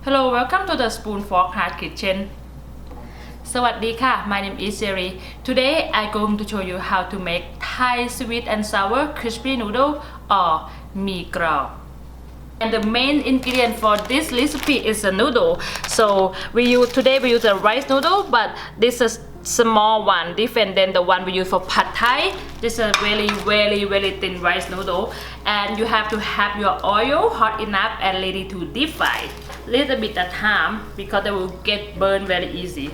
Hello, welcome to the Spoon Fork Heart Kitchen. สวัสดีค่ะ My name is Siri. Today I'm going to show you how to make Thai sweet and sour crispy noodle or Mee Krob. And the main ingredient for this recipe is a noodle. So today we use a rice noodle, but this is small one, different than the one we use for pad Thai. This is a very thin rice noodle, and you have to have your oil hot enough and ready to deep fry. Little bit at time because they will get burned very easy.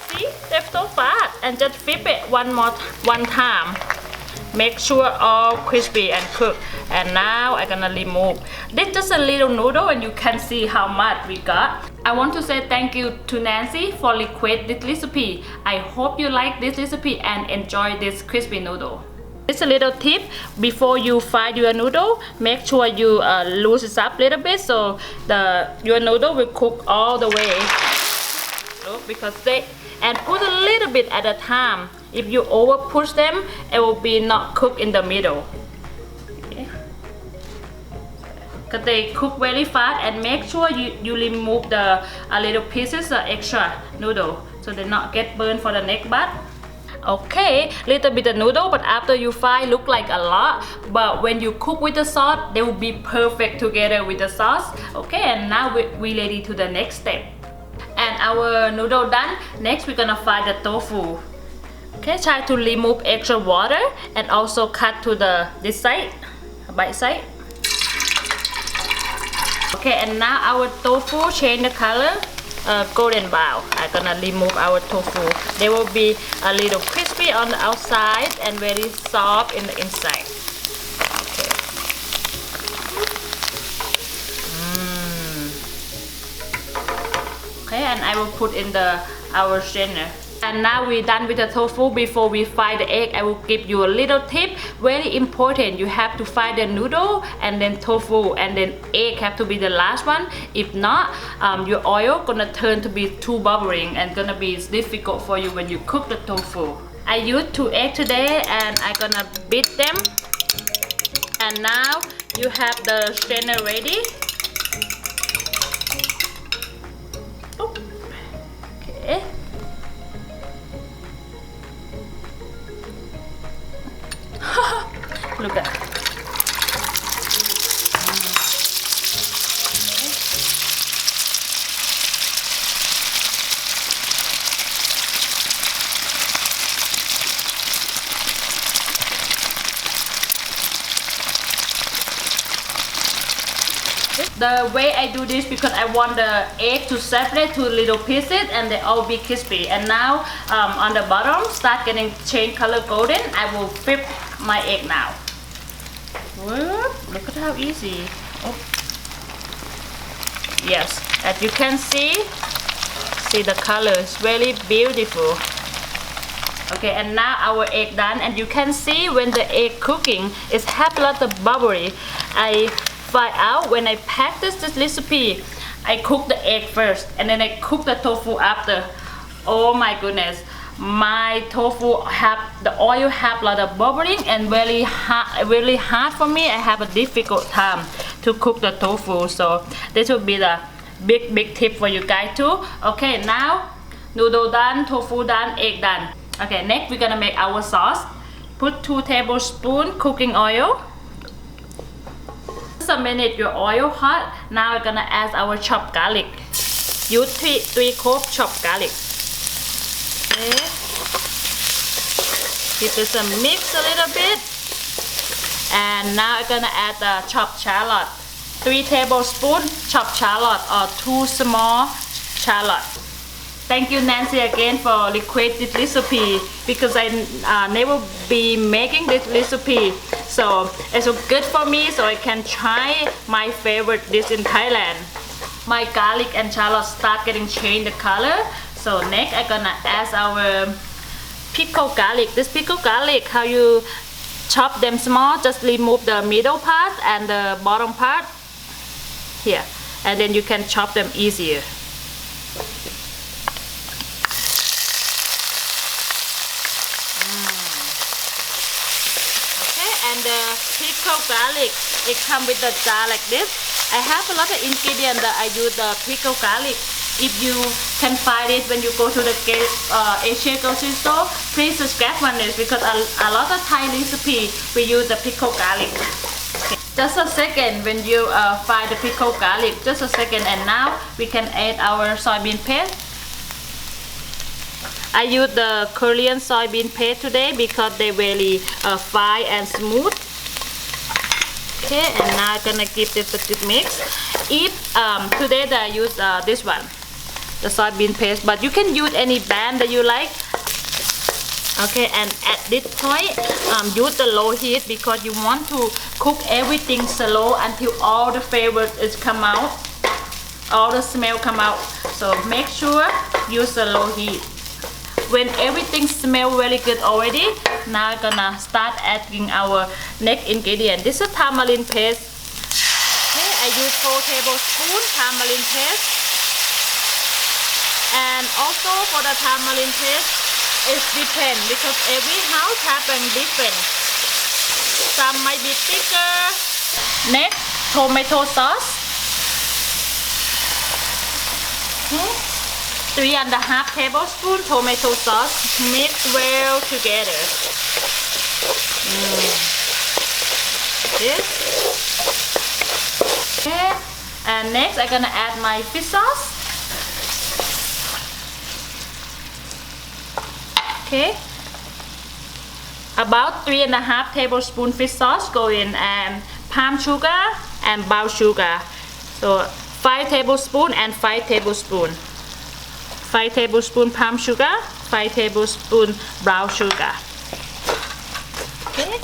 See, they're so fast, and just flip it one time. Make sure all crispy and cooked. And now I'm gonna remove. This is just a little noodle, and you can see how much we got. I want to say thank you to Nancy for requesting this recipe. I hope you like this recipe and enjoy this crispy noodle. Just a little tip: before you fry your noodle, make sure you loose it up a little bit so your noodle will cook all the way. Look, because and put a little bit at a time. If you over push them, it will be not cooked in the middle. Okay. Cause they cook very fast, and make sure you remove the little pieces extra noodle so they not get burned for the next batch. Okay, little bit of noodle, but after you fry, look like a lot. But when you cook with the sauce, they will be perfect together with the sauce. Okay, and now we ready to the next step. And our noodle done. Next, we're gonna fry the tofu. Okay, try to remove extra water and also cut to this side, bite side. Okay, and now our tofu change the color, golden brown. I'm gonna remove our tofu. They will be a little crispy on the outside and very soft in the inside. Okay. Okay, and I will put in our strainer. And now we're done with the tofu. Before we fry the egg, I will give you a little tip. Very important. You have to fry the noodle and then tofu, and then egg have to be the last one. If not, your oil gonna turn to be too bubbling and gonna be difficult for you when you cook the tofu. I used 2 eggs today, and I'm gonna beat them. And now you have the strainer ready. Okay. Look at the way I do this because I want the egg to separate to little pieces and they all be crispy. And now on the bottom start getting change color golden. I will flip my egg now. Whoop, look at how easy. Oh. Yes, as you can see the color is really beautiful. Okay, and now our egg done, and you can see when the egg cooking is have a lot of bubbly. I find out when I practice this recipe, I cook the egg first and then I cook the tofu after. Oh my goodness, my tofu have the oil have a lot of bubbling and really hard for me. I have a difficult time to cook the tofu, so this will be the big tip for you guys too. Okay, now noodle done, tofu done, egg done. Okay, next we're gonna make our sauce. Put 2 tablespoons cooking oil. Just a minute, your oil hot. Now we're gonna add our chopped garlic. Use 3 cloves chopped garlic. Okay. Give this a mix a little bit. And now I'm gonna add the chopped shallot. 3 tablespoons chopped shallot or 2 small shallot. Thank you Nancy again for requesting this recipe because I never be making this recipe. So it's so good for me so I can try my favorite dish in Thailand. My garlic and shallot start getting change the color. So next I'm gonna add our pickled garlic. This pickled garlic, how you chop them small, just remove the middle part and the bottom part here, and then you can chop them easier. Okay, and the pickled garlic, it comes with the jar like this. I have a lot of ingredients that I use the pickled garlic. If you can find it when you go to the Asian grocery store, please subscribe on this because a lot of Thai recipe we use the pickled garlic. Okay. Just a second when you find the pickled garlic, just a second, and now we can add our soybean paste. I use the Korean soybean paste today because they really fine and smooth. Okay, and now I'm gonna give this a good mix. If today I use this one, the soybean paste, but you can use any brand that you like. Okay, and at this point, use the low heat because you want to cook everything slow until all the flavors is come out, all the smell come out. So make sure use the low heat. When everything smells really good already, now I'm gonna start adding our next ingredient. This is tamarind paste. Okay, I use 4 tablespoons tamarind paste. And also for the tamarind paste, it depends because every house happen different. Some might be thicker. Next, tomato sauce. Okay. 3.5 tablespoons tomato sauce. Mix well together. This. Okay. And next, I'm gonna add my fish sauce. Okay. About 3.5 tablespoons fish sauce go in, and palm sugar and brown sugar. So 5 tablespoons and 5 tablespoons. 5 tablespoons palm sugar, 5 tablespoons brown sugar. Okay.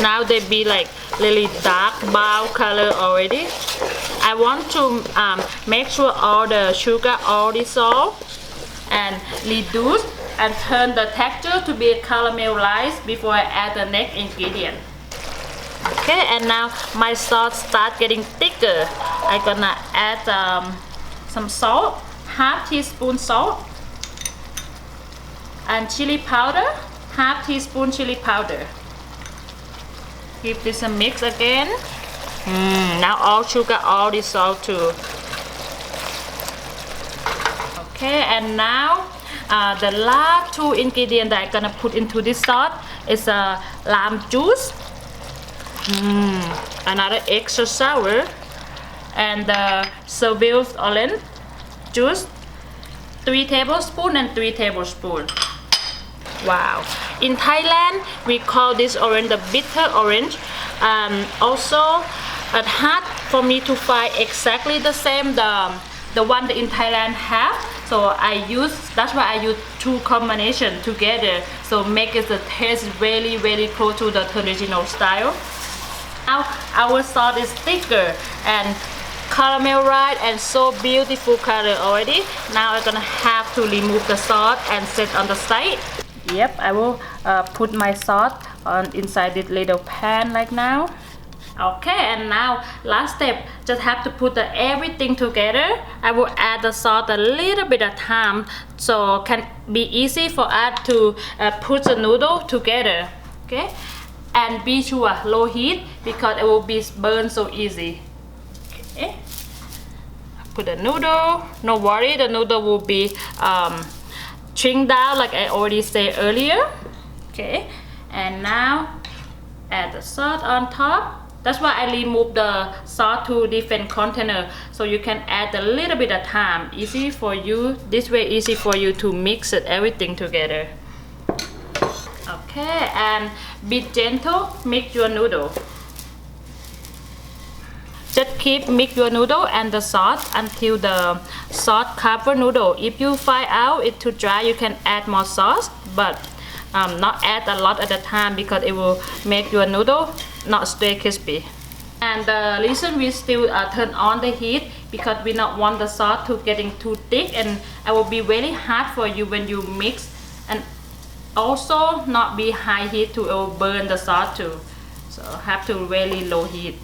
Now they be like really dark brown color already. I want to make sure all the sugar all dissolve and reduce and turn the texture to be caramelized before I add the next ingredient. Okay, and now my sauce start getting thicker. I'm gonna add some salt. Half teaspoon salt and chili powder, half teaspoon chili powder. Give this a mix again. Now all sugar all dissolved too. Okay, and now the last 2 ingredients that I'm gonna put into this sauce is lime juice, another extra sour, and the Seville orange juice, 3 tablespoons and 3 tablespoons. Wow. In Thailand, we call this orange the bitter orange. Also, it's hard for me to find exactly the same the one that in Thailand have. So that's why I use 2 combinations together. So make it the taste really close to the traditional style. Now our sauce is thicker and caramelized and so beautiful color already. Now I'm gonna have to remove the sauce and set on the side. Yep, I will put my sauce on inside this little pan like now. Okay, and now last step, just have to put everything together. I will add the sauce a little bit of time so can be easy for us to put the noodle together. Okay, and be sure low heat because it will be burned so easy. Okay. Put the noodle. No worry, the noodle will be shrink down like I already said earlier. Okay, and now add the sauce on top. That's why I remove the sauce to different container so you can add a little bit of time. Easy for you. This way easy for you to mix everything together. Okay, and be gentle. Mix your noodle. Just keep mix your noodle and the sauce until the sauce cover noodle. If you find out it too dry, you can add more sauce, but not add a lot at a time because it will make your noodle not stay crispy. And the reason we still turn on the heat because we not want the sauce to getting too thick and it will be very hard for you when you mix, and also not be high heat to it will burn the sauce too. So have to really low heat.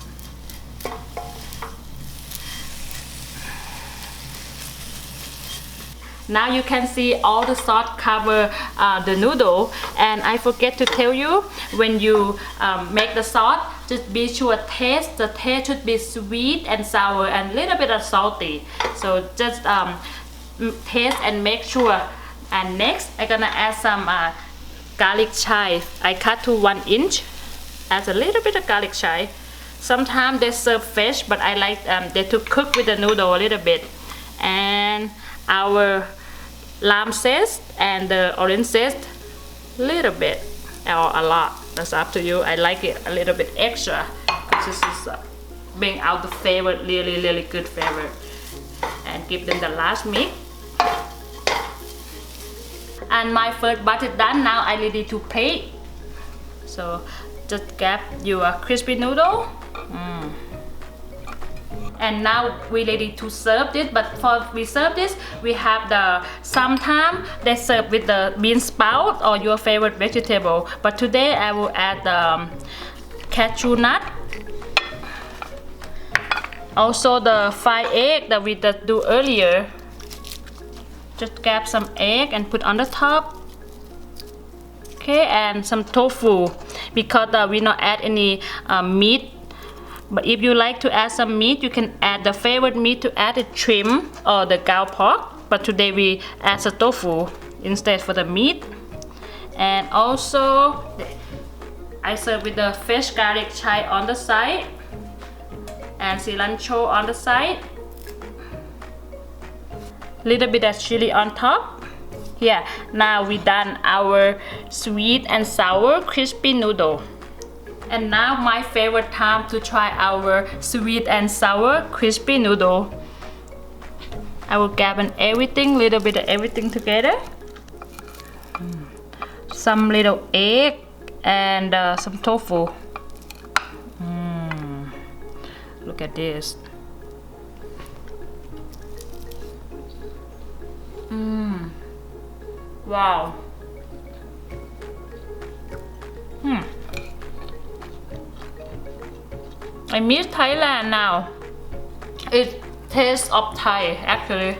Now you can see all the sauce cover the noodle, and I forget to tell you, when you make the sauce, just be sure taste. The taste should be sweet and sour and a little bit of salty. So just taste and make sure. And next, I'm gonna add some garlic chive. I cut to 1 inch. Add a little bit of garlic chive. Sometimes they serve fresh, but I like they to cook with the noodle a little bit. And our lime zest and the orange zest, little bit or a lot. That's up to you. I like it a little bit extra because this is bring out the flavor, really good flavor. And give them the last mix. And my first batch is done. Now I ready to plate. So just grab your crispy noodle. And now we ready to serve this, but before we serve this, we have the sometimes they serve with the bean sprout or your favorite vegetable, but today I will add the cashew nut, also the fried egg that we just do earlier. Just grab some egg and put on the top. Okay, and some tofu because we not add any meat. But if you like to add some meat, you can add the favorite meat to add the trim or the ground pork. But today we add the tofu instead for the meat. And also, I serve with the fresh garlic chive on the side and cilantro on the side. Little bit of chili on top. Yeah, now we done our sweet and sour crispy noodle. And now my favorite time to try our sweet and sour crispy noodle. I will grab everything, little bit of everything together. Some little egg and some tofu. Look at this. Wow. I miss Thailand now. It tastes of Thai actually.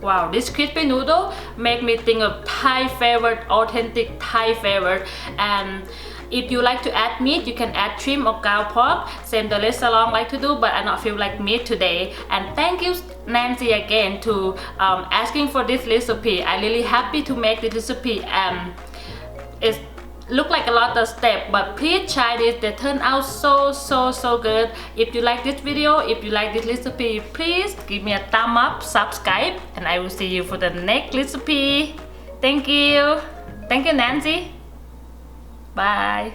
Wow, this crispy noodle make me think of Thai favorite, authentic Thai favorite. And if you like to add meat, you can add trim or ground pork. Same the restaurant like to do, but I not feel like meat today. And thank you Nancy again to asking for this recipe. I really happy to make this recipe. It's look like a lot of steps, but please try this. They turn out so good. If you like this video, if you like this recipe, please give me a thumb up, subscribe, and I will see you for the next recipe. Thank you Nancy. Bye.